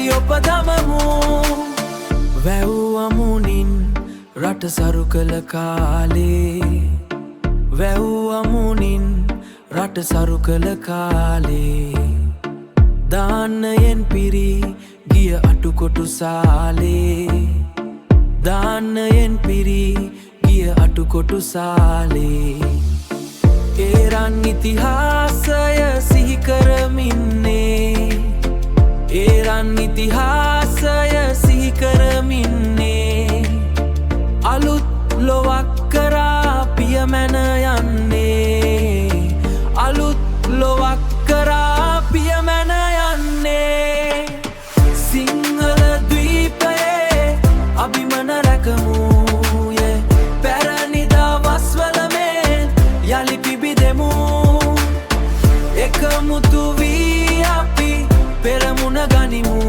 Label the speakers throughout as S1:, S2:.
S1: යලි ඔපදමමු වැව් අමුණින් රට සරු කළ කාලේ වැව් අමුණින් රට සරු කළ කාලේ දාන්නයෙන් පිරි ගිය අටුකොටු සාලේ දාන්නයෙන් පිරි ගිය අටුකොටු සාලේ ඒරන් ඉතිහාසය සිහි කරමින්නේ ඒරන් ඉතිහාසය සිහි කරමින්නේ අලුත් ලොවක් කරා පියමැන යන්නේ අලුත් ලොවක් කරා පියමැන යන්නේ සිංහල ද්වීපයේ අභිමන රැකමු පැරණි දවස්වල මෙන් යලි පිබිදෙමු එකමුතු වී අපි පෙරමුණ ගනිමු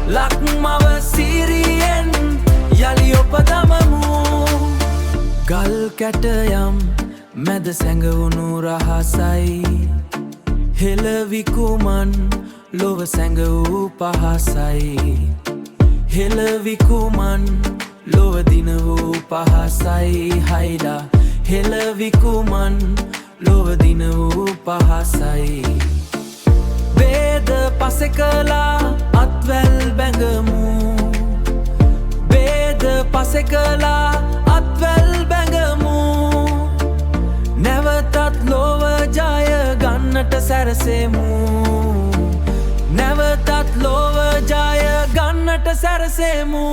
S1: ලක්මව සිරියෙන් යලි ඔපදමමු ගල් කැටයම් මැද සැඟවුණු රහසයි හෙළවිකුමන් ලොව සැඟ වූ පහසයි හෙළවිකුමන් ලොව දින වූ පහසයි හයිඩා හෙළවිකුමන් ලොව දින වූ පහසයි වේද පසෙකලා අත්වැල් බැඟමු වේද පසෙකලා අත්වැල් බැඟමු නැවතත් ලොව ජය ගන්නට සැරසෙමු නැවතත් ලොව ජය ගන්නට සැරසෙමු